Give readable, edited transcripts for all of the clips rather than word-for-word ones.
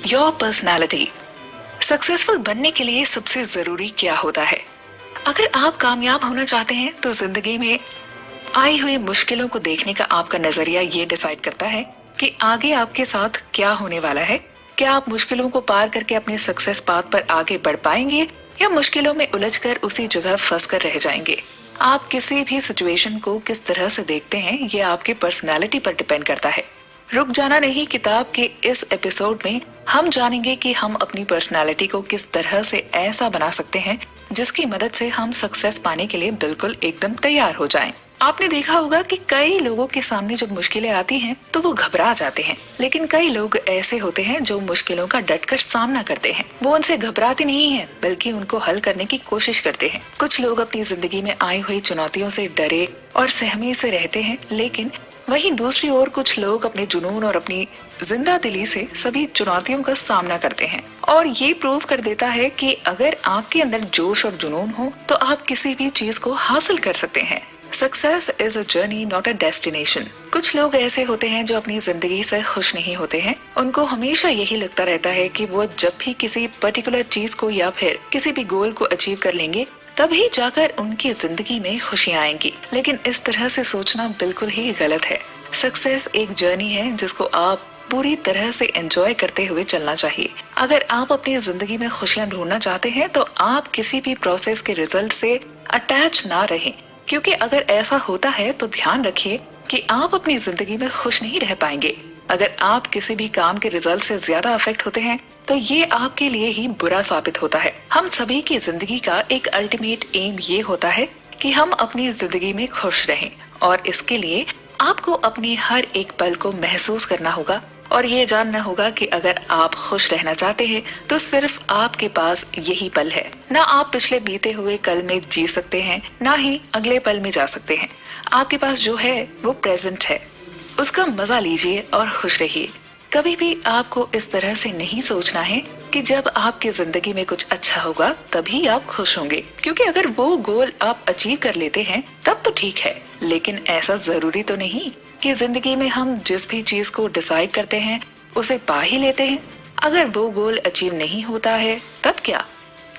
Your personality. Successful बनने के लिए सबसे जरूरी क्या होता है? अगर आप कामयाब होना चाहते हैं तो जिंदगी में आई हुई मुश्किलों को देखने का आपका नजरिया ये डिसाइड करता है कि आगे आपके साथ क्या होने वाला है। क्या आप मुश्किलों को पार करके अपने सक्सेस पाथ पर आगे बढ़ पाएंगे या मुश्किलों में उलझकर उसी जगह फंस कर रह जाएंगे? आप किसी भी सिचुएशन को किस तरह से देखते हैं ये आपकी पर्सनैलिटी पर डिपेंड करता है। रुक जाना नहीं किताब के इस एपिसोड में हम जानेंगे कि हम अपनी पर्सनैलिटी को किस तरह से ऐसा बना सकते हैं जिसकी मदद से हम सक्सेस पाने के लिए बिल्कुल एकदम तैयार हो जाएं। आपने देखा होगा कि कई लोगों के सामने जब मुश्किलें आती हैं तो वो घबरा जाते हैं, लेकिन कई लोग ऐसे होते हैं जो मुश्किलों का डटकर सामना करते हैं। वो उनसे घबराते नहीं हैं, बल्कि उनको हल करने की कोशिश करते हैं। कुछ लोग अपनी जिंदगी में आई हुई चुनौतियों से डरे और सहमे से रहते हैं, लेकिन वहीं दूसरी ओर कुछ लोग अपने जुनून और अपनी जिंदा दिली से सभी चुनौतियों का सामना करते हैं। और ये प्रूव कर देता है कि अगर आपके अंदर जोश और जुनून हो तो आप किसी भी चीज को हासिल कर सकते हैं। Success is a journey, not a destination. कुछ लोग ऐसे होते हैं जो अपनी जिंदगी से खुश नहीं होते हैं। उनको हमेशा यही लगता रहता है कि वो जब भी किसी पर्टिकुलर चीज को या फिर किसी भी गोल को अचीव कर लेंगे तभी जाकर उनकी जिंदगी में खुशियाँ आएंगी। लेकिन इस तरह से सोचना बिल्कुल ही गलत है। सक्सेस एक जर्नी है जिसको आप पूरी तरह से एंजॉय करते हुए चलना चाहिए। अगर आप अपनी जिंदगी में खुशियाँ ढूंढना चाहते हैं तो आप किसी भी प्रोसेस के रिजल्ट से अटैच ना रहें, क्योंकि अगर ऐसा होता है तो ध्यान रखिए कि आप अपनी जिंदगी में खुश नहीं रह पाएंगे। अगर आप किसी भी काम के रिजल्ट से ज्यादा अफेक्ट होते हैं तो ये आपके लिए ही बुरा साबित होता है। हम सभी की जिंदगी का एक अल्टीमेट एम ये होता है कि हम अपनी जिंदगी में खुश रहें, और इसके लिए आपको अपने हर एक पल को महसूस करना होगा और ये जानना होगा कि अगर आप खुश रहना चाहते हैं तो सिर्फ आपके पास यही पल है। ना आप पिछले बीते हुए कल में जी सकते हैं, ना ही अगले पल में जा सकते हैं। आपके पास जो है वो प्रेजेंट है, उसका मजा लीजिए और खुश रहिए। कभी भी आपको इस तरह से नहीं सोचना है कि जब आपकी जिंदगी में कुछ अच्छा होगा तभी आप खुश होंगे, क्योंकि अगर वो गोल आप अचीव कर लेते हैं तब तो ठीक है, लेकिन ऐसा जरूरी तो नहीं कि जिंदगी में हम जिस भी चीज को डिसाइड करते हैं उसे पा ही लेते हैं। अगर वो गोल अचीव नहीं होता है तब क्या?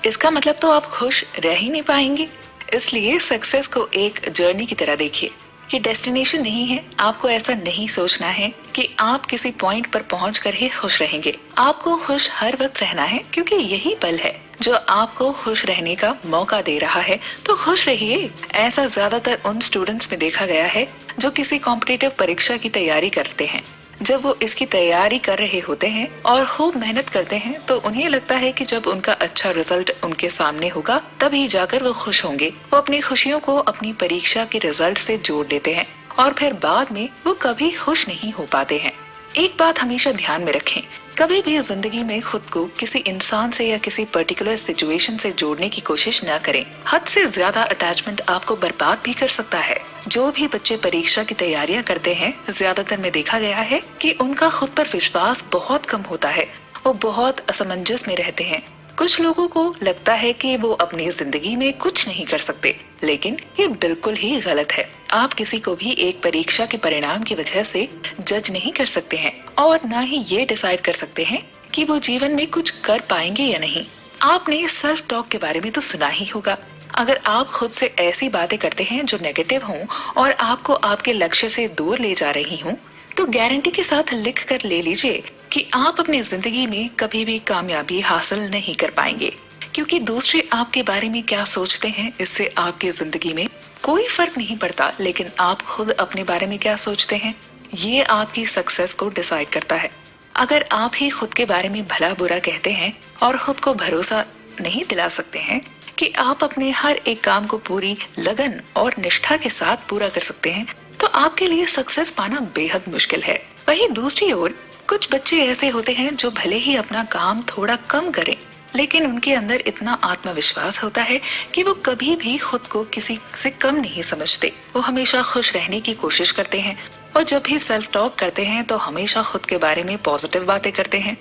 इसका मतलब तो आप खुश रह ही नहीं पाएंगे। इसलिए सक्सेस को एक जर्नी की तरह देखिए कि डेस्टिनेशन नहीं है। आपको ऐसा नहीं सोचना है कि आप किसी पॉइंट पर पहुंचकर ही खुश रहेंगे। आपको खुश हर वक्त रहना है, क्योंकि यही पल है जो आपको खुश रहने का मौका दे रहा है। तो खुश रहिए। ऐसा ज्यादातर उन स्टूडेंट्स में देखा गया है जो किसी कॉम्पिटिटिव परीक्षा की तैयारी करते हैं। जब वो इसकी तैयारी कर रहे होते हैं और खूब मेहनत करते हैं तो उन्हें लगता है कि जब उनका अच्छा रिजल्ट उनके सामने होगा तभी जाकर वो खुश होंगे। वो अपनी खुशियों को अपनी परीक्षा के रिजल्ट से जोड़ लेते हैं और फिर बाद में वो कभी खुश नहीं हो पाते हैं। एक बात हमेशा ध्यान में रखें, कभी भी जिंदगी में खुद को किसी इंसान से या किसी पर्टिकुलर सिचुएशन से जोड़ने की कोशिश न करें। हद से ज्यादा अटैचमेंट आपको बर्बाद भी कर सकता है। जो भी बच्चे परीक्षा की तैयारियां करते हैं, ज्यादातर में देखा गया है कि उनका खुद पर विश्वास बहुत कम होता है। वो बहुत असमंजस में रहते हैं। कुछ लोगों को लगता है कि वो अपनी जिंदगी में कुछ नहीं कर सकते, लेकिन ये बिल्कुल ही गलत है। आप किसी को भी एक परीक्षा के परिणाम की वजह से जज नहीं कर सकते हैं और न ही ये डिसाइड कर सकते हैं कि वो जीवन में कुछ कर पाएंगे या नहीं। आपने सेल्फ टॉक के बारे में तो सुना ही होगा। अगर आप खुद से ऐसी बातें करते हैं जो नेगेटिव हों और आपको आपके लक्ष्य से दूर ले जा रही हों, तो गारंटी के साथ लिख कर ले लीजिए कि आप अपनी जिंदगी में कभी भी कामयाबी हासिल नहीं कर पाएंगे, क्योंकि दूसरे आपके बारे में क्या सोचते हैं इससे आपकी जिंदगी में कोई फर्क नहीं पड़ता। लेकिन आप खुद अपने बारे में क्या सोचते हैं ये आपकी सक्सेस को डिसाइड करता है। अगर आप ही खुद के बारे में भला बुरा कहते हैं और खुद को भरोसा नहीं दिला सकते हैं कि आप अपने हर एक काम को पूरी लगन और निष्ठा के साथ पूरा कर सकते हैं, तो आपके लिए सक्सेस पाना बेहद मुश्किल है। वहीं दूसरी ओर कुछ बच्चे ऐसे होते हैं जो भले ही अपना काम थोड़ा कम करें, लेकिन उनके अंदर इतना आत्मविश्वास होता है कि वो कभी भी खुद को किसी से कम नहीं समझते। वो हमेशा खुश रहने की कोशिश करते हैं और जब भी सेल्फ टॉक करते हैं तो हमेशा खुद के बारे में पॉजिटिव बातें करते हैं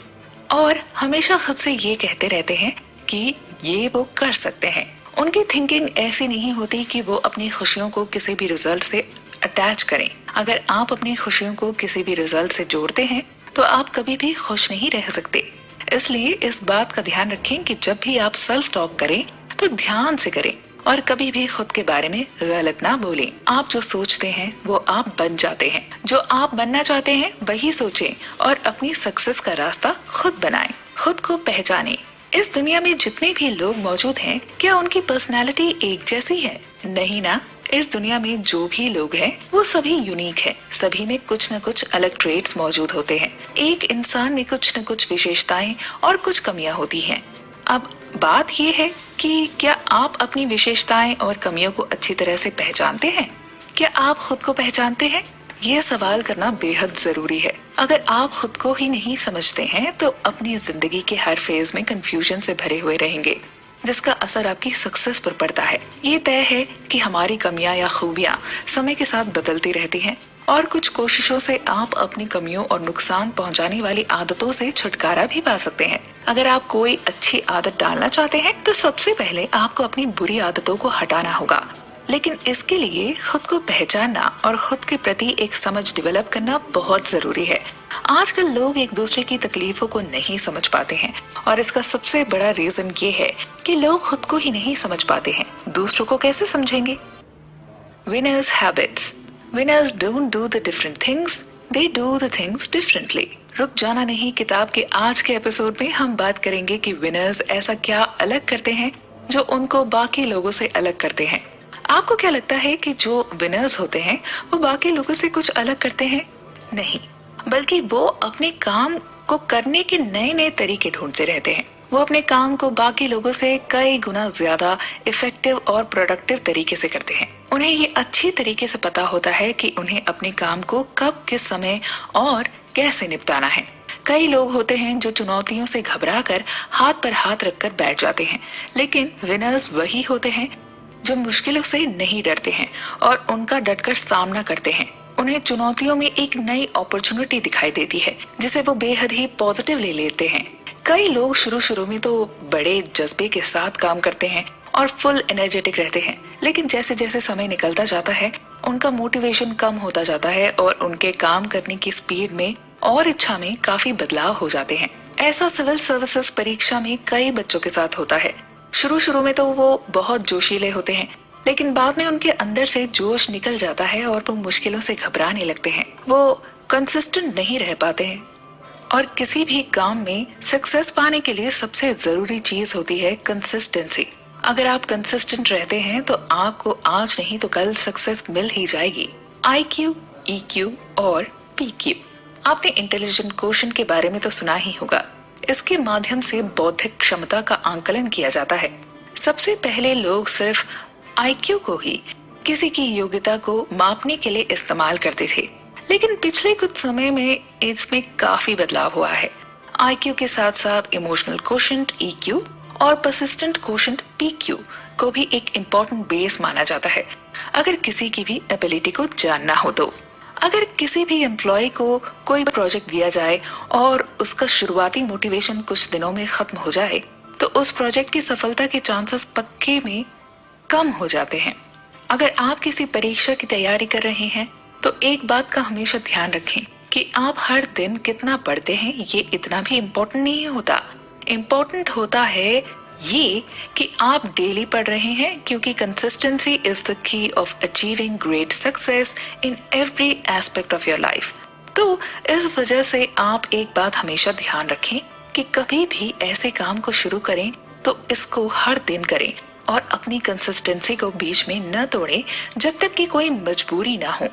और हमेशा खुद से ये कहते रहते हैं कि ये वो कर सकते हैं। उनकी थिंकिंग ऐसी नहीं होती कि वो अपनी खुशियों को किसी भी रिजल्ट से अटैच करें। अगर आप अपनी खुशियों को किसी भी रिजल्ट से जोड़ते हैं तो आप कभी भी खुश नहीं रह सकते। इसलिए इस बात का ध्यान रखें कि जब भी आप सेल्फ टॉक करें तो ध्यान से करें और कभी भी खुद के बारे में गलत ना बोलें। आप जो सोचते हैं वो आप बन जाते हैं। जो आप बनना चाहते हैं वही सोचें और अपनी सक्सेस का रास्ता खुद बनाएं। खुद को पहचानें। इस दुनिया में जितने भी लोग मौजूद हैं, क्या उनकी पर्सनालिटी एक जैसी है? नहीं ना। इस दुनिया में जो भी लोग हैं वो सभी यूनिक है। सभी में कुछ न कुछ अलग ट्रेट्स मौजूद होते हैं। एक इंसान में कुछ न कुछ विशेषताएं और कुछ कमियां होती हैं। अब बात ये है कि क्या आप अपनी विशेषताएं और कमियों को अच्छी तरह से पहचानते हैं? क्या आप खुद को पहचानते हैं? ये सवाल करना बेहद जरूरी है। अगर आप खुद को ही नहीं समझते हैं तो अपनी जिंदगी के हर फेज में कंफ्यूजन से भरे हुए रहेंगे, जिसका असर आपकी सक्सेस पर पड़ता है। ये तय है कि हमारी कमियां या खूबियां समय के साथ बदलती रहती हैं और कुछ कोशिशों से आप अपनी कमियों और नुकसान पहुंचाने वाली आदतों से छुटकारा भी पा सकते हैं। अगर आप कोई अच्छी आदत डालना चाहते हैं तो सबसे पहले आपको अपनी बुरी आदतों को हटाना होगा, लेकिन इसके लिए खुद को पहचानना और खुद के प्रति एक समझ डेवलप करना बहुत जरूरी है। आजकल लोग एक दूसरे की तकलीफों को नहीं समझ पाते हैं और इसका सबसे बड़ा रीजन ये है कि लोग खुद को ही नहीं समझ पाते हैं, दूसरों को कैसे समझेंगे? Winners habits. Winners don't do the different things, they do the things differently. रुक जाना नहीं किताब के आज के एपिसोड में हम बात करेंगे कि विनर्स ऐसा क्या अलग करते हैं जो उनको बाकी लोगों से अलग करते हैं। आपको क्या लगता है कि जो विनर्स होते हैं वो बाकी लोगों से कुछ अलग करते हैं? नहीं, बल्कि वो अपने काम को करने के नए नए तरीके ढूंढते रहते हैं। वो अपने काम को बाकी लोगों से कई गुना ज्यादा इफेक्टिव और प्रोडक्टिव तरीके से करते हैं। उन्हें ये अच्छी तरीके से पता होता है कि उन्हें अपने काम को कब, किस समय और कैसे निपटाना है। कई लोग होते हैं जो चुनौतियों से घबराकर हाथ पर हाथ रखकर बैठ जाते हैं, लेकिन विनर्स वही होते हैं जो मुश्किलों से नहीं डरते हैं और उनका डटकर सामना करते हैं। उन्हें चुनौतियों में एक नई अपॉर्चुनिटी दिखाई देती है जिसे वो बेहद ही पॉजिटिव ले लेते हैं। कई लोग शुरू में तो बड़े जज्बे के साथ काम करते हैं और फुल एनर्जेटिक रहते हैं, लेकिन जैसे जैसे समय निकलता जाता है उनका मोटिवेशन कम होता जाता है और उनके काम करने की स्पीड में और इच्छा में काफी बदलाव हो जाते हैं। ऐसा सिविल सर्विसेज परीक्षा में कई बच्चों के साथ होता है। शुरू में तो वो बहुत जोशीले होते हैं, लेकिन बाद में उनके अंदर से जोश निकल जाता है और वो मुश्किलों से घबराने लगते हैं। वो कंसिस्टेंट नहीं रह पाते हैं और किसी भी काम में सक्सेस पाने के लिए सबसे जरूरी चीज होती है कंसिस्टेंसी। अगर आप कंसिस्टेंट रहते हैं तो आपको आज नहीं तो कल सक्सेस मिल ही जाएगी। IQ, EQ और PQ। आपने इंटेलिजेंट क्वोटिएंट के बारे में तो सुना ही होगा। इसके माध्यम से बौद्धिक क्षमता का आंकलन किया जाता है। सबसे पहले लोग सिर्फ IQ को ही किसी की योग्यता को मापने के लिए इस्तेमाल करते थे, लेकिन पिछले कुछ समय में इसमें काफी बदलाव हुआ है। IQ के साथ साथ इमोशनल क्वोटिएंट EQ और परसिस्टेंट क्वोटिएंट PQ को भी एक इम्पोर्टेंट बेस माना जाता है अगर किसी की भी एबिलिटी को जानना हो तो। अगर किसी भी एम्प्लॉय को कोई प्रोजेक्ट दिया जाए और उसका शुरुआती मोटिवेशन कुछ दिनों में खत्म हो जाए तो उस प्रोजेक्ट की सफलता के चांसेस पक्के में कम हो जाते हैं। अगर आप किसी परीक्षा की तैयारी कर रहे हैं तो एक बात का हमेशा ध्यान रखें कि आप हर दिन कितना पढ़ते हैं ये इतना भी इम्पोर्टेंट नहीं होता। इम्पोर्टेंट होता है ये कि आप डेली पढ़ रहे हैं, क्योंकि consistency is the key of achieving great success in every aspect of your life. तो इस वजह से आप एक बात हमेशा ध्यान रखें कि कभी भी ऐसे काम को शुरू करें तो इसको हर दिन करें और अपनी कंसिस्टेंसी को बीच में न तोड़ें जब तक कि कोई मजबूरी ना हो।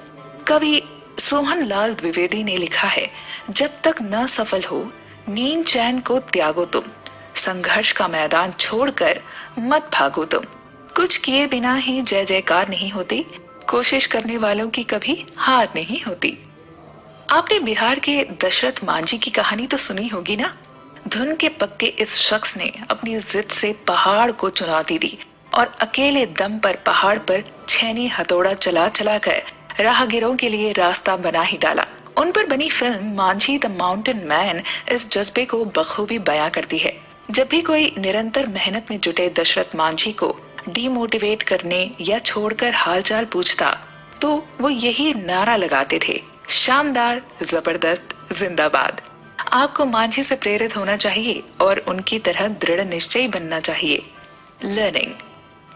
कवि सोहन लाल द्विवेदी ने लिखा है, जब तक न सफल हो नींद चैन को त्यागो तुम, संघर्ष का मैदान छोड़कर मत भागो तुम, कुछ किए बिना ही जय जयकार नहीं होती, कोशिश करने वालों की कभी हार नहीं होती। आपने बिहार के दशरथ मांझी की कहानी तो सुनी होगी ना। धुन के पक्के इस शख्स ने अपनी जिद से पहाड़ को चुनौती दी और अकेले दम पर पहाड़ पर छेनी हथौड़ा चला चला कर राहगीरों के लिए रास्ता बना ही डाला। उन पर बनी film Manjhi the mountain man इस जज्बे को बखूबी बयां करती है। जब भी कोई निरंतर मेहनत में जुटे दशरथ मांझी को डीमोटिवेट करने या छोड़कर हालचाल पूछता तो वो यही नारा लगाते थे, शानदार, जबरदस्त, जिंदाबाद। आपको मांझी से प्रेरित होना चाहिए और उनकी तरह दृढ़ निश्चयी बनना चाहिए। लर्निंग।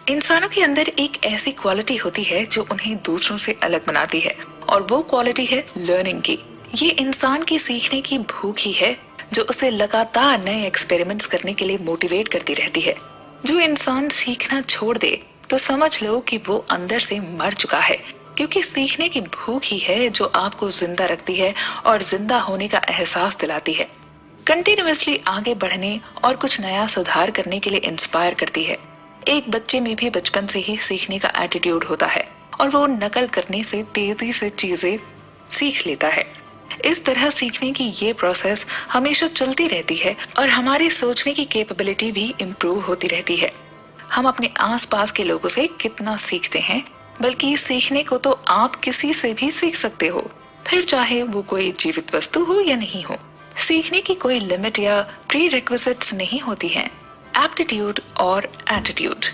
इंसानों के अंदर एक ऐसी क्वालिटी होती है जो उन्हें दूसरों से अलग बनाती है और वो क्वालिटी है लर्निंग की। ये इंसान की सीखने की भूख ही है जो उसे लगातार नए एक्सपेरिमेंट्स करने के लिए मोटिवेट करती रहती है। जो इंसान सीखना छोड़ दे तो समझ लो कि वो अंदर से मर चुका है, क्योंकि सीखने की भूख ही है जो आपको जिंदा रखती है और जिंदा होने का एहसास दिलाती है। कंटिन्यूअसली आगे बढ़ने और कुछ नया सुधार करने के लिए इंस्पायर करती है। एक बच्चे में भी बचपन से ही सीखने का एटीट्यूड होता है और वो नकल करने से तेजी से चीजें सीख लेता है। इस तरह सीखने की ये प्रोसेस हमेशा चलती रहती है और हमारी सोचने की कैपेबिलिटी भी इम्प्रूव होती रहती है। हम अपने आसपास के लोगों से कितना सीखते हैं, बल्कि सीखने को तो आप किसी से भी सीख सकते हो, फिर चाहे वो कोई जीवित वस्तु हो या नहीं हो। सीखने की कोई लिमिट या प्री रिक्विजिट्स नहीं होती हैं। एप्टीट्यूड और एटीट्यूड।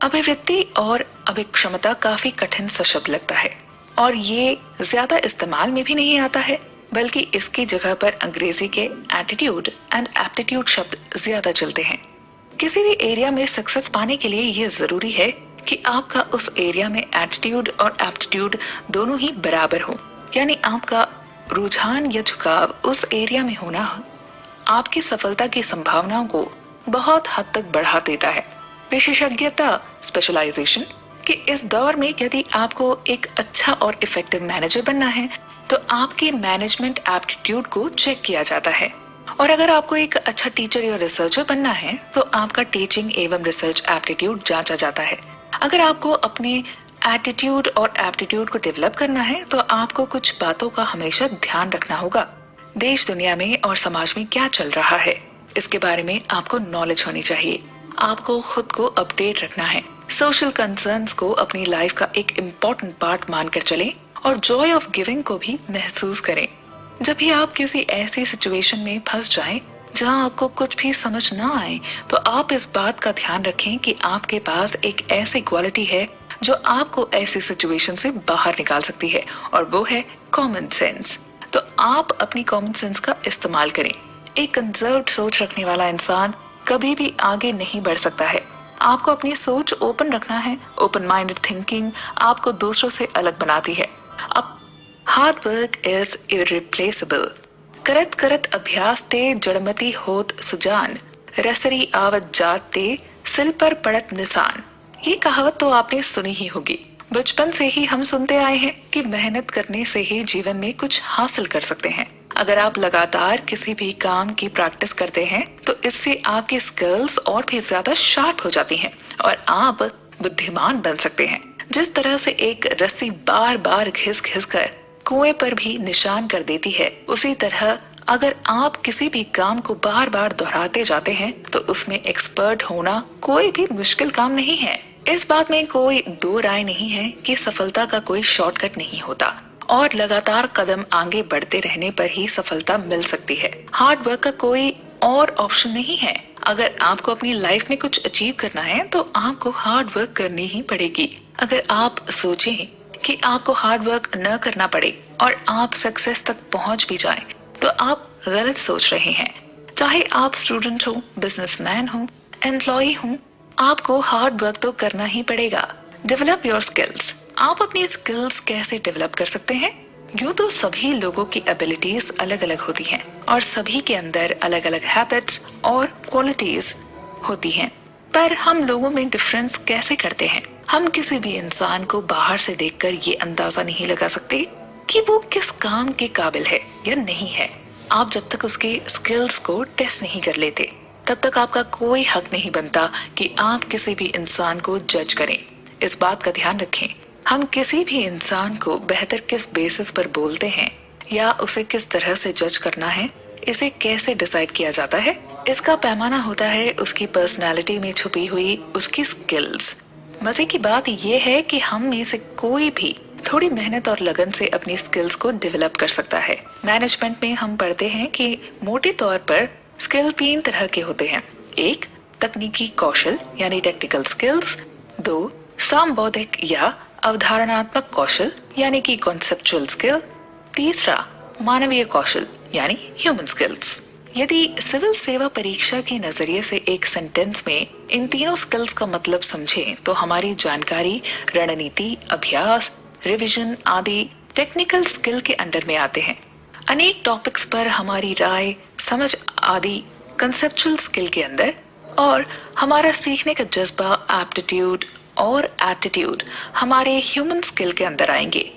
अभिवृत्ति और अभिक्षमता काफी कठिन सा शब्द लगता है और ये ज्यादा इस्तेमाल में भी नहीं आता है, बल्कि इसकी जगह पर अंग्रेजी के एटीट्यूड एंड एप्टीट्यूड शब्द ज्यादा चलते हैं। किसी भी एरिया में सक्सेस पाने के लिए ये जरूरी है कि आपका उस एरिया में एटीट्यूड और एप्टीट्यूड दोनों ही बराबर हो, यानी आपका रुझान या झुकाव उस एरिया में होना आपकी सफलता की संभावनाओं को बहुत हद तक बढ़ा देता है। विशेषज्ञता स्पेशलाइजेशन कि इस दौर में यदि आपको एक अच्छा और इफेक्टिव मैनेजर बनना है तो आपके मैनेजमेंट एप्टीट्यूड को चेक किया जाता है, और अगर आपको एक अच्छा टीचर या रिसर्चर बनना है तो आपका टीचिंग एवं रिसर्च एप्टीट्यूड जांचा जाता है। अगर आपको अपने एटीट्यूड और एप्टीट्यूड को डेवलप करना है तो आपको कुछ बातों का हमेशा ध्यान रखना होगा। देश दुनिया में और समाज में क्या चल रहा है, इसके बारे में आपको नॉलेज होनी चाहिए। आपको खुद को अपडेट रखना है। सोशल कंसर्न्स को अपनी लाइफ का एक इम्पोर्टेंट पार्ट मानकर चलें और जॉय ऑफ गिविंग को भी महसूस करें। जब भी आप किसी ऐसी सिचुएशन में फंस जाएं जहां आपको कुछ भी समझ ना आए तो आप इस बात का ध्यान रखें कि आपके पास एक ऐसी क्वालिटी है जो आपको ऐसी सिचुएशन से बाहर निकाल सकती है, और वो है कॉमन सेंस। तो आप अपनी कॉमन सेंस का इस्तेमाल करें। एक कंजर्व्ड सोच रखने वाला इंसान कभी भी आगे नहीं बढ़ सकता है। आपको अपनी सोच ओपन रखना है। ओपन माइंडेड थिंकिंग आपको दूसरों से अलग बनाती है। अब हार्ड वर्क इज इररिप्लेसेबल। करत करत अभ्यास ते जड़मती होत सुजान, रसरी आवत जात ते सिल पर पड़त निशान। ये कहावत तो आपने सुनी ही होगी। बचपन से ही हम सुनते आए हैं कि मेहनत करने से ही जीवन में कुछ हासिल कर सकते हैं। अगर आप लगातार किसी भी काम की प्रैक्टिस करते हैं तो इससे आपकी स्किल्स और भी ज्यादा शार्प हो जाती हैं और आप बुद्धिमान बन सकते हैं। जिस तरह से एक रस्सी बार बार घिस घिस कर कुएं पर भी निशान कर देती है, उसी तरह अगर आप किसी भी काम को बार बार दोहराते जाते हैं तो उसमें एक्सपर्ट होना कोई भी मुश्किल काम नहीं है। इस बात में कोई दो राय नहीं है कि सफलता का कोई शॉर्टकट नहीं होता और लगातार कदम आगे बढ़ते रहने पर ही सफलता मिल सकती है। हार्ड वर्क का कोई और ऑप्शन नहीं है। अगर आपको अपनी लाइफ में कुछ अचीव करना है तो आपको हार्ड वर्क करनी ही पड़ेगी। अगर आप सोचें कि आपको हार्ड वर्क न करना पड़े और आप सक्सेस तक पहुंच भी जाएं, तो आप गलत सोच रहे हैं। चाहे आप स्टूडेंट हो, बिजनेसमैन हो, एम्प्लॉय हो, आपको हार्ड वर्क तो करना ही पड़ेगा। Develop your skills. आप अपनी स्किल्स कैसे डेवलप कर सकते हैं? यूँ तो सभी लोगों की एबिलिटीज अलग अलग होती हैं और सभी के अंदर अलग अलग हैबिट्स और क्वालिटीज होती हैं, पर हम लोगों में डिफरेंस कैसे करते हैं? हम किसी भी इंसान को बाहर से देखकर ये अंदाजा नहीं लगा सकते कि वो किस काम के काबिल है या नहीं है। आप जब तक उसके स्किल्स को टेस्ट नहीं कर लेते तब तक आपका कोई हक नहीं बनता कि आप किसी भी इंसान को जज करें। इस बात का ध्यान रखें, हम किसी भी इंसान को बेहतर किस बेसिस पर बोलते हैं या उसे किस तरह से जज करना है, इसे कैसे डिसाइड किया जाता है, इसका पैमाना होता है उसकी पर्सनालिटी में छुपी हुई उसकी स्किल्स। मजे की बात यह है कि हम में से कोई भी थोड़ी मेहनत और लगन से अपनी स्किल्स को डेवलप कर सकता है। मैनेजमेंट में हम पढ़ते हैं कि मोटे तौर पर स्किल 3 तरह के होते हैं। 1 तकनीकी कौशल यानी टेक्निकल स्किल्स, 2 सामबौद्धिक या अवधारणात्मक कौशल यानी कि कॉन्सेप्चुअल स्किल, 3 मानवीय कौशल यानी ह्यूमन स्किल्स। यदि सिविल सेवा परीक्षा के नजरिए से एक सेंटेंस में इन तीनों स्किल्स का मतलब समझें तो हमारी जानकारी, रणनीति, अभ्यास, रिवीजन आदि टेक्निकल स्किल के अंडर में आते हैं। अनेक टॉपिक्स पर हमारी राय, समझ आदि कंसेप्चुअल स्किल के अंदर, और हमारा सीखने का जज्बा, एप्टीट्यूड और एटीट्यूड हमारे ह्यूमन स्किल के अंदर आएंगे।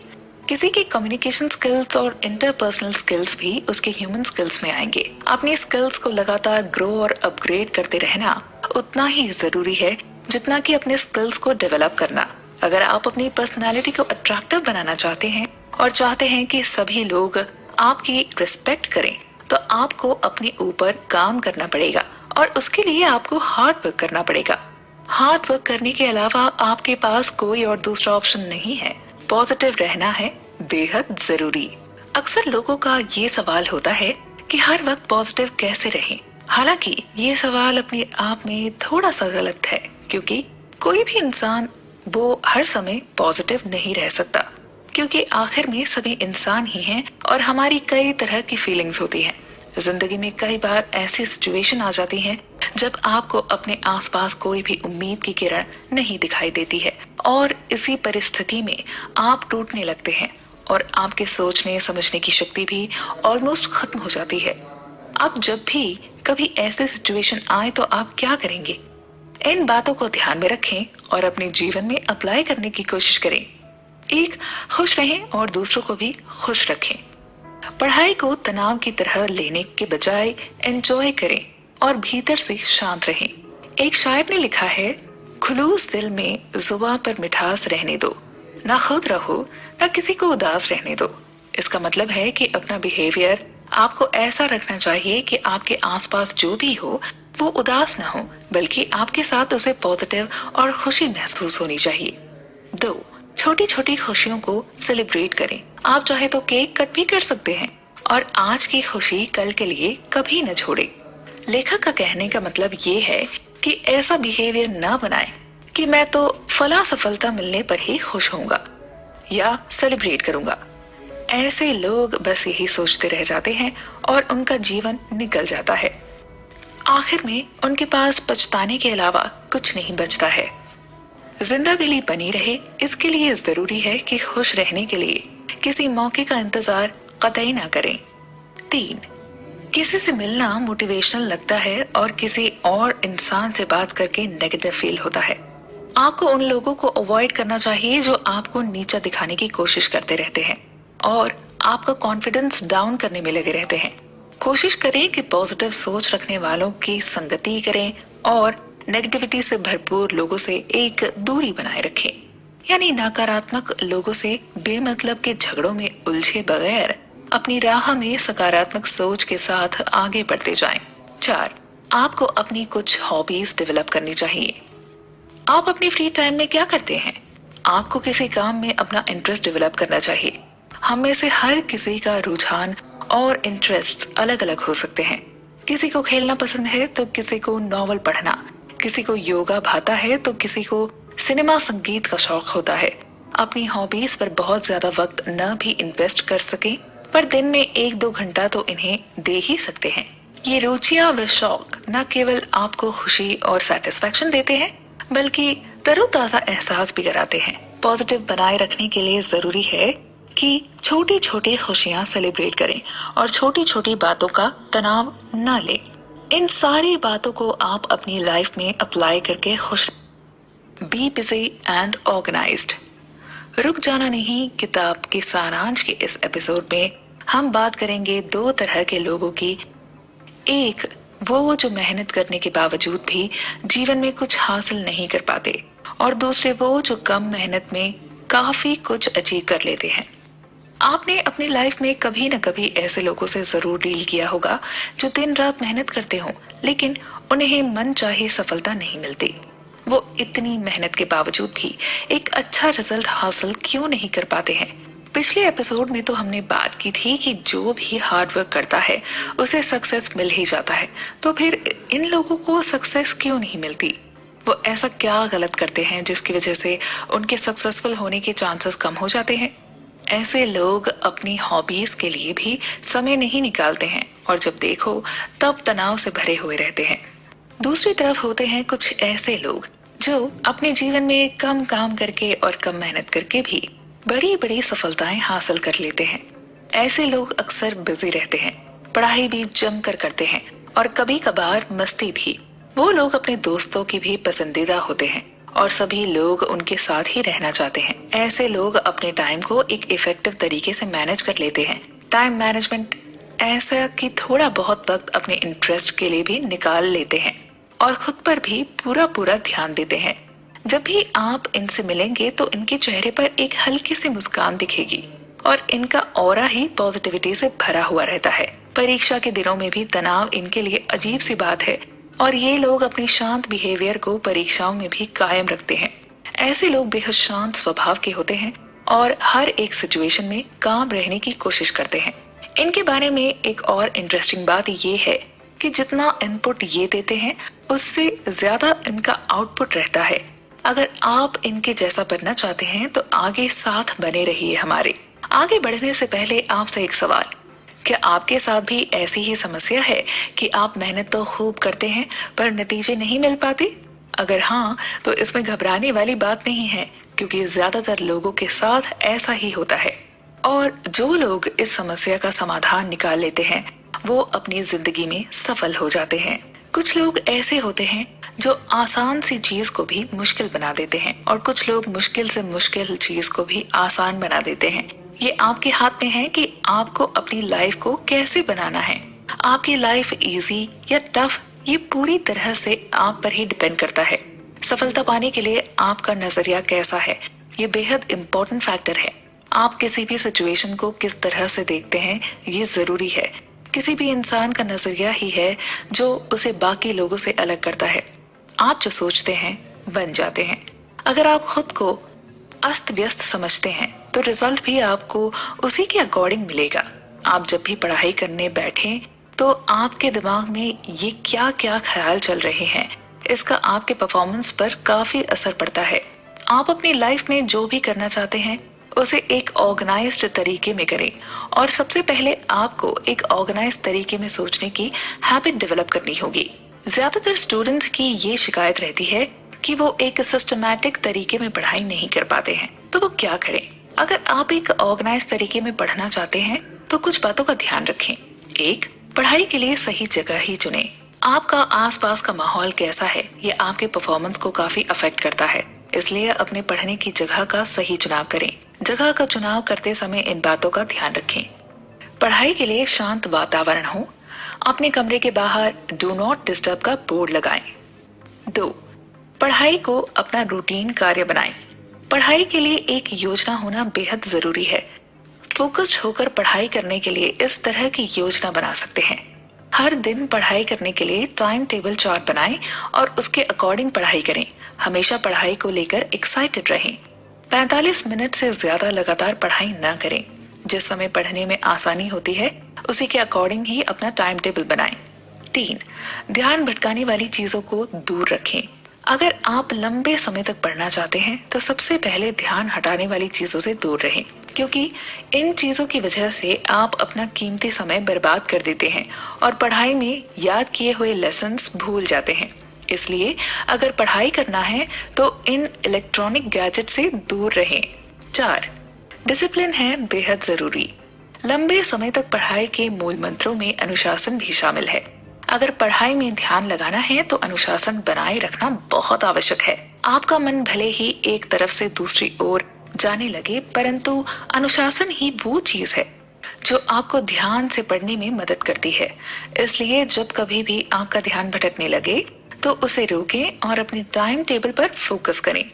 किसी की कम्युनिकेशन स्किल्स और इंटरपर्सनल स्किल्स भी उसके ह्यूमन स्किल्स में आएंगे। अपनी स्किल्स को लगातार ग्रो और अपग्रेड करते रहना उतना ही जरूरी है जितना कि अपने स्किल्स को डेवलप करना। अगर आप अपनी पर्सनालिटी को अट्रैक्टिव बनाना चाहते हैं और चाहते हैं कि सभी लोग आपकी रिस्पेक्ट करें, तो आपको अपने ऊपर काम करना पड़ेगा और उसके लिए आपको हार्ड वर्क करना पड़ेगा। हार्ड वर्क करने के अलावा आपके पास कोई और दूसरा ऑप्शन नहीं है। पॉजिटिव रहना है बेहद जरूरी। अक्सर लोगों का ये सवाल होता है कि हर वक्त पॉजिटिव कैसे रहें। हालांकि ये सवाल अपने आप में थोड़ा सा गलत है, क्योंकि कोई भी इंसान वो हर समय पॉजिटिव नहीं रह सकता, क्योंकि आखिर में सभी इंसान ही हैं और हमारी कई तरह की फीलिंग्स होती हैं। जिंदगी में कई बार ऐसी सिचुएशन आ जाती हैं जब आपको अपने आसपास कोई भी उम्मीद की किरण नहीं दिखाई देती है और इसी परिस्थिति में आप टूटने लगते हैं और आपके सोचने समझने की शक्ति भी ऑलमोस्ट खत्म हो जाती है। अब जब भी कभी ऐसे सिचुएशन आए तो आप क्या करेंगे? इन बातों को ध्यान में रखें और अपने जीवन में अप्लाई करने की कोशिश करें। एक, खुश रहें और दूसरों को भी खुश रखें। पढ़ाई को तनाव की तरह लेने के बजाय एंजॉय करें और भीतर से शांत रहें। एक शायर ने लिखा है, खुलूस दिल में जुबां पर मिठास रहने दो, ना खुद रहो ना किसी को उदास रहने दो। इसका मतलब है कि अपना बिहेवियर आपको ऐसा रखना चाहिए कि आपके आसपास जो भी हो वो उदास ना हो, बल्कि आपके साथ उसे पॉजिटिव और खुशी महसूस होनी चाहिए। 2, छोटी छोटी खुशियों को सेलिब्रेट करें। आप चाहे तो केक कट भी कर सकते हैं और आज की खुशी कल के लिए कभी न छोड़े। लेखक का कहने का मतलब ये है कि ऐसा बिहेवियर ना बनाएं कि मैं तो फला सफलता मिलने पर ही खुश होऊंगा या सेलिब्रेट करूंगा। ऐसे लोग बस यही सोचते रह जाते हैं और उनका जीवन निकल जाता है। आखिर में उनके पास पछताने के अलावा कुछ नहीं बचता है। जिंदा दिली बनी रहे, इसके लिए जरूरी है कि खुश रहने के लिए किसी मौके का इंतजार कतई ना करें। 3, किसी से मिलना मोटिवेशनल लगता है और किसी और इंसान से बात करके नेगेटिव फील होता है। आपको उन लोगों को अवॉइड करना चाहिए जो आपको नीचा दिखाने की कोशिश करते रहते हैं और आपका कॉन्फिडेंस डाउन करने में लगे रहते हैं। कोशिश करें कि पॉजिटिव सोच रखने वालों की संगति करें और नेगेटिविटी से भरपूर लोगों से एक दूरी बनाए रखें, यानी नकारात्मक लोगों से बेमतलब के झगड़ों में उलझे बगैर अपनी राह में सकारात्मक सोच के साथ आगे बढ़ते जाएं। 4, आपको अपनी कुछ हॉबीज डेवलप करनी चाहिए। आप अपनी फ्री टाइम में क्या करते हैं? आपको किसी काम में अपना इंटरेस्ट डेवलप करना चाहिए। हम में से हर किसी का रुझान और इंटरेस्ट अलग अलग हो सकते हैं। किसी को खेलना पसंद है तो किसी को नॉवल पढ़ना, किसी को योगा भाता है तो किसी को सिनेमा संगीत का शौक होता है। अपनी हॉबीज पर बहुत ज्यादा वक्त न भी इन्वेस्ट कर सके, पर दिन में 1-2 घंटा तो इन्हें दे ही सकते हैं। ये रुचियां व शौक न केवल आपको खुशी और सेटिस्फेक्शन देते हैं, बल्कि तरोताजा एहसास भी कराते हैं। पॉजिटिव बनाए रखने के लिए जरूरी है कि छोटी छोटी खुशियां सेलिब्रेट करें और छोटी छोटी बातों का तनाव न लें। इन सारी बातों को आप अपनी लाइफ में अप्लाई करके खुश। Be busy and organised. रुक जाना नहीं किताब के सारांश के इस एपिसोड में हम बात करेंगे 2 तरह के लोगों की। एक, वो जो मेहनत करने के बावजूद भी जीवन में कुछ हासिल नहीं कर पाते, और दूसरे वो जो कम मेहनत में काफी कुछ अचीव कर लेते हैं। आपने अपनी लाइफ में कभी न कभी ऐसे लोगों से जरूर डील किया होगा जो दिन रात मेहनत करते हों, लेकिन उन्हें मन चाहे सफलता नहीं मिलती। वो इतनी मेहनत के बावजूद भी एक अच्छा रिजल्ट हासिल क्यों नहीं कर पाते हैं? पिछले एपिसोड में तो हमने बात की थी कि जो भी हार्ड वर्क करता है उसे सक्सेस मिल ही जाता है, तो फिर इन लोगों को सक्सेस क्यों नहीं मिलती? वो ऐसा क्या गलत करते हैं जिसकी वजह से उनके सक्सेसफुल होने के चांसेस कम हो जाते हैं? ऐसे लोग अपनी हॉबीज के लिए भी समय नहीं निकालते हैं और जब देखो तब तनाव से भरे हुए रहते हैं। दूसरी तरफ होते हैं कुछ ऐसे लोग जो अपने जीवन में कम काम करके और कम मेहनत करके भी बड़ी बड़ी सफलताएं हासिल कर लेते हैं। ऐसे लोग अक्सर बिजी रहते हैं, पढ़ाई भी जमकर करते हैं और कभी कभार मस्ती भी। वो लोग अपने दोस्तों की भी पसंदीदा होते हैं और सभी लोग उनके साथ ही रहना चाहते हैं। ऐसे लोग अपने टाइम को एक इफेक्टिव तरीके से मैनेज कर लेते हैं। टाइम मैनेजमेंट ऐसा कि थोड़ा बहुत वक्त अपने इंटरेस्ट के लिए भी निकाल लेते हैं और खुद पर भी पूरा पूरा ध्यान देते हैं। जब भी आप इनसे मिलेंगे तो इनके चेहरे पर एक हल्की सी मुस्कान दिखेगी और इनका ऑरा ही पॉजिटिविटी से भरा हुआ रहता है। परीक्षा के दिनों में भी तनाव इनके लिए अजीब सी बात है और ये लोग अपनी शांत बिहेवियर को परीक्षाओं में भी कायम रखते हैं। ऐसे लोग बेहद शांत स्वभाव के होते हैं और हर एक सिचुएशन में काम रहने की कोशिश करते हैं। इनके बारे में एक और इंटरेस्टिंग बात ये है कि जितना इनपुट ये देते हैं उससे ज्यादा इनका आउटपुट रहता है। अगर आप इनके जैसा बनना चाहते हैं तो आगे साथ बने रहिए हमारे। आगे बढ़ने से पहले आपसे एक सवाल, क्या आपके साथ भी ऐसी ही समस्या है कि आप मेहनत तो खूब करते हैं पर नतीजे नहीं मिल पाते? अगर हाँ तो इसमें घबराने वाली बात नहीं है, क्योंकि ज्यादातर लोगों के साथ ऐसा ही होता है। और जो लोग इस समस्या का समाधान निकाल लेते हैं वो अपनी जिंदगी में सफल हो जाते हैं। कुछ लोग ऐसे होते हैं जो आसान सी चीज को भी मुश्किल बना देते हैं और कुछ लोग मुश्किल से मुश्किल चीज को भी आसान बना देते हैं। ये आपके हाथ में है कि आपको अपनी लाइफ को कैसे बनाना है। आपकी लाइफ इजी या टफ ये पूरी तरह से आप पर ही डिपेंड करता है। सफलता पाने के लिए आपका नजरिया कैसा है ये बेहद इम्पोर्टेंट फैक्टर है। आप किसी भी सिचुएशन को किस तरह से देखते हैं ये जरूरी है। किसी भी इंसान का नजरिया ही है जो उसे बाकी लोगों से अलग करता है। आप जो सोचते हैं बन जाते हैं। अगर आप खुद को अस्त व्यस्त समझते हैं तो रिजल्ट भी आपको उसी के अकॉर्डिंग मिलेगा। आप जब भी पढ़ाई करने बैठें तो आपके दिमाग में ये क्या क्या ख्याल चल रहे हैं इसका आपके परफॉर्मेंस पर काफी असर पड़ता है। आप अपनी लाइफ में जो भी करना चाहते हैं उसे एक ऑर्गेनाइज्ड तरीके में करें और सबसे पहले आपको एक ऑर्गेनाइज्ड तरीके में सोचने की हैबिट डेवलप करनी होगी। ज्यादातर स्टूडेंट्स की ये शिकायत रहती है कि वो एक सिस्टमैटिक तरीके में पढ़ाई नहीं कर पाते हैं, तो वो क्या करें? अगर आप एक ऑर्गेनाइज तरीके में पढ़ना चाहते हैं तो कुछ बातों का ध्यान रखें। एक, पढ़ाई के लिए सही जगह ही चुनें। आपका आसपास का माहौल कैसा है ये आपके परफॉर्मेंस को काफी अफेक्ट करता है, इसलिए अपने पढ़ने की जगह का सही चुनाव करें। जगह का चुनाव करते समय इन बातों का ध्यान रखें। पढ़ाई के लिए शांत वातावरण हो। अपने कमरे के बाहर डू नॉट डिस्टर्ब का बोर्ड लगाएं। 2, पढ़ाई को अपना रूटीन कार्य बनाएं। पढ़ाई के लिए एक योजना होना बेहद जरूरी है। फोकस्ड होकर पढ़ाई करने के लिए इस तरह की योजना बना सकते हैं। हर दिन पढ़ाई करने के लिए टाइम टेबल चार्ट बनाएं और उसके अकॉर्डिंग पढ़ाई करें। हमेशा पढ़ाई को लेकर एक्साइटेड रहें। 45 मिनट से ज्यादा लगातार पढ़ाई न करें। जिस समय पढ़ने में आसानी होती है उसी के अकॉर्डिंग ही अपना टाइम टेबल बनाएं। 3, ध्यान भटकाने वाली चीजों को दूर रखें। अगर आप लंबे समय तक पढ़ना चाहते हैं तो सबसे पहले ध्यान हटाने वाली चीजों से दूर रहें, क्योंकि इन चीजों की वजह से आप अपना कीमती समय बर्बाद कर देते हैं और पढ़ाई में याद किए हुए लेसन्स भूल जाते हैं। इसलिए अगर पढ़ाई करना है तो इन इलेक्ट्रॉनिक गैजेट से दूर रहें। 4, डिसिप्लिन है बेहद जरूरी। लंबे समय तक पढ़ाई के मूल मंत्रों में अनुशासन भी शामिल है। अगर पढ़ाई में ध्यान लगाना है तो अनुशासन बनाए रखना बहुत आवश्यक है। आपका मन भले ही एक तरफ से दूसरी ओर जाने लगे, परंतु अनुशासन ही वो चीज है जो आपको ध्यान से पढ़ने में मदद करती है। इसलिए जब कभी भी आपका ध्यान भटकने लगे तो उसे रोकें और अपने टाइम टेबल पर फोकस करें।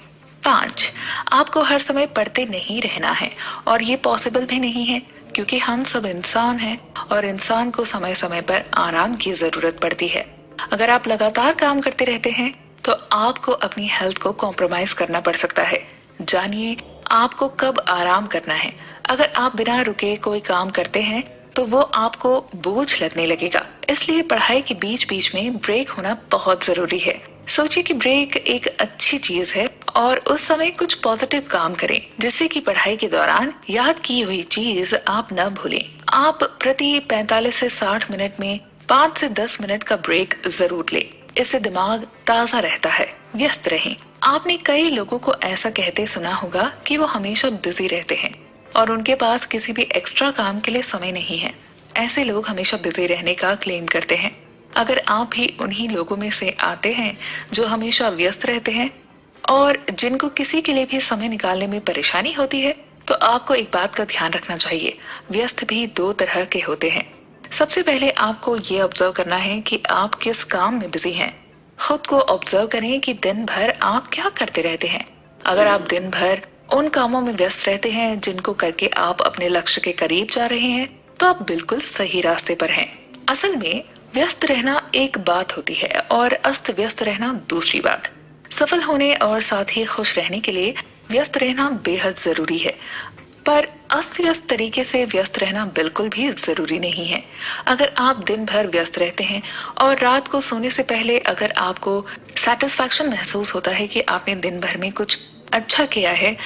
5, आपको हर समय पढ़ते नहीं रहना है और ये पॉसिबल भी नहीं है, क्योंकि हम सब इंसान हैं और इंसान को समय समय पर आराम की जरूरत पड़ती है। अगर आप लगातार काम करते रहते हैं तो आपको अपनी हेल्थ को कॉम्प्रोमाइज करना पड़ सकता है। जानिए आपको कब आराम करना है। अगर आप बिना रुके कोई काम करते हैं तो वो आपको बोझ लगने लगेगा। इसलिए पढ़ाई के बीच बीच में ब्रेक होना बहुत जरूरी है। सोचिए कि ब्रेक एक अच्छी चीज है और उस समय कुछ पॉजिटिव काम करें, जिससे कि पढ़ाई के दौरान याद की हुई चीज आप न भूलें। आप प्रति 45 से 60 मिनट में 5 से 10 मिनट का ब्रेक जरूर लें। इससे दिमाग ताजा रहता है। व्यस्त रहें। आपने कई लोगों को ऐसा कहते सुना होगा कि वो हमेशा बिजी रहते हैं और उनके पास किसी भी एक्स्ट्रा काम के लिए समय नहीं है। ऐसे लोग हमेशा बिजी रहने का क्लेम करते हैं। अगर आप भी उन्हीं लोगों में से आते हैं जो हमेशा व्यस्त रहते हैं और जिनको किसी के लिए भी समय निकालने में परेशानी होती है, तो आपको एक बात का ध्यान रखना चाहिए। व्यस्त भी दो तरह के होते हैं। सबसे पहले आपको ये ऑब्जर्व करना है कि आप किस काम में बिजी हैं। खुद को ऑब्जर्व करें कि दिन भर आप क्या करते रहते हैं। अगर आप दिन भर उन कामों में व्यस्त रहते हैं जिनको करके आप अपने लक्ष्य के करीब जा रहे हैं, तो आप बिल्कुल सही रास्ते पर हैं। असल में व्यस्त रहना एक बात होती है और अस्त व्यस्त रहना दूसरी बात। सफल होने और साथ ही खुश रहने के लिए व्यस्त रहना बेहद जरूरी है, पर अस्त व्यस्त तरीके से व्यस्त रहना बिल्कुल भी जरूरी नहीं है। अगर आप दिन भर व्यस्त रहते हैं और रात को सोने से पहले अगर आपको सेटिस्फैक्शन महसूस होता है कि आपने दिन भर में कुछ अच्छा किया है,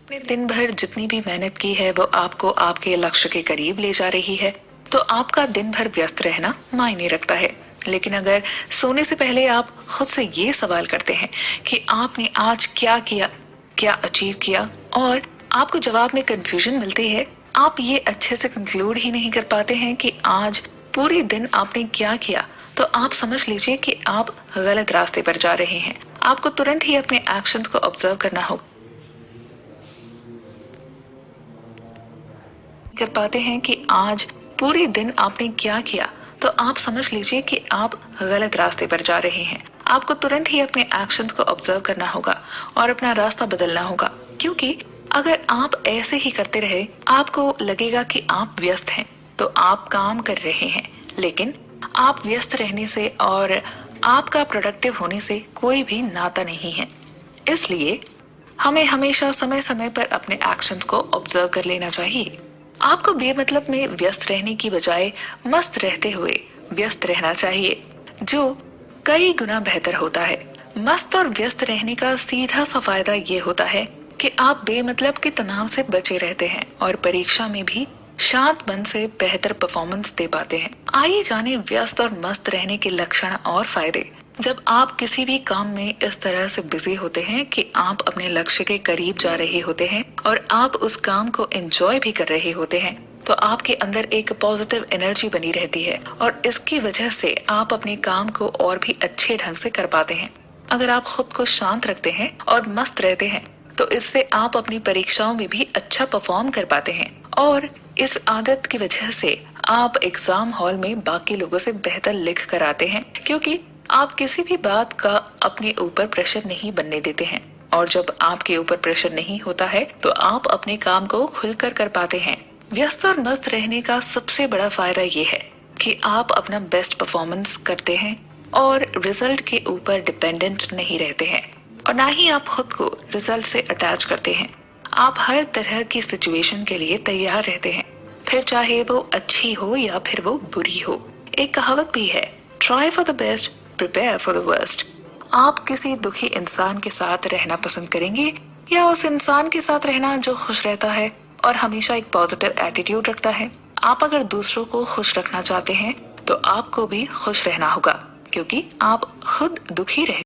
आपने दिन भर जितनी भी मेहनत की है वो आपको आपके लक्ष्य के करीब ले जा रही है, तो आपका दिन भर व्यस्त रहना मायने रखता है। लेकिन अगर सोने से पहले आप खुद से ये सवाल करते हैं कि आपने आज क्या किया, क्या अचीव किया, और आपको जवाब में कंफ्यूजन मिलती है, आप ये अच्छे से कंक्लूड ही नहीं कर पाते हैं कि आज पूरे दिन आपने क्या किया, तो आप समझ लीजिए कि आप गलत रास्ते पर जा रहे हैं। आपको तुरंत ही अपने एक्शंस को ऑब्जर्व करना होगा। कर पाते हैं कि आज पूरे दिन आपने क्या किया, तो आप समझ लीजिए कि आप गलत रास्ते पर जा रहे हैं। आपको तुरंत ही अपने एक्शंस को ऑब्जर्व करना होगा और अपना रास्ता बदलना होगा, क्योंकि अगर आप ऐसे ही करते रहे, आपको लगेगा कि आप व्यस्त हैं, तो आप काम कर रहे हैं, लेकिन आप व्यस्त रहने से और आपका प्रोडक्टिव होने से कोई भी नाता नहीं है। इसलिए हमें हमेशा समय समय पर अपने एक्शंस को ऑब्जर्व कर लेना चाहिए। आपको बेमतलब में व्यस्त रहने की बजाय मस्त रहते हुए व्यस्त रहना चाहिए, जो कई गुना बेहतर होता है। मस्त और व्यस्त रहने का सीधा सा फायदा ये होता है कि आप बेमतलब के तनाव से बचे रहते हैं और परीक्षा में भी शांत मन से बेहतर परफॉर्मेंस दे पाते हैं। आइए जाने व्यस्त और मस्त रहने के लक्षण और फायदे। जब आप किसी भी काम में इस तरह से बिजी होते हैं कि आप अपने लक्ष्य के करीब जा रहे होते हैं और आप उस काम को एंजॉय भी कर रहे होते हैं, तो आपके अंदर एक पॉजिटिव एनर्जी बनी रहती है और इसकी वजह से आप अपने काम को और भी अच्छे ढंग से कर पाते हैं। अगर आप खुद को शांत रखते हैं और मस्त रहते हैं, तो इससे आप अपनी परीक्षाओं में भी अच्छा परफॉर्म कर पाते हैं और इस आदत की वजह से आप एग्जाम हॉल में बाकी लोगों से बेहतर लिख कर आते हैं, क्योंकि आप किसी भी बात का अपने ऊपर प्रेशर नहीं बनने देते हैं। और जब आपके ऊपर प्रेशर नहीं होता है, तो आप अपने काम को खुलकर कर पाते हैं। व्यस्त और मस्त रहने का सबसे बड़ा फायदा ये है कि आप अपना बेस्ट परफॉर्मेंस करते हैं और रिजल्ट के ऊपर डिपेंडेंट नहीं रहते हैं और ना ही आप खुद को रिजल्ट से अटैच करते हैं। आप हर तरह की सिचुएशन के लिए तैयार रहते हैं, फिर चाहे वो अच्छी हो या फिर वो बुरी हो। एक कहावत भी है, try for the best, prepare for the worst. आप किसी दुखी इंसान के साथ रहना पसंद करेंगे या उस इंसान के साथ रहना जो खुश रहता है और हमेशा एक पॉजिटिव एटीट्यूड रखता है? आप अगर दूसरों को खुश रखना चाहते हैं, तो आपको भी खुश रहना होगा, क्योंकि आप खुद दुखी रहे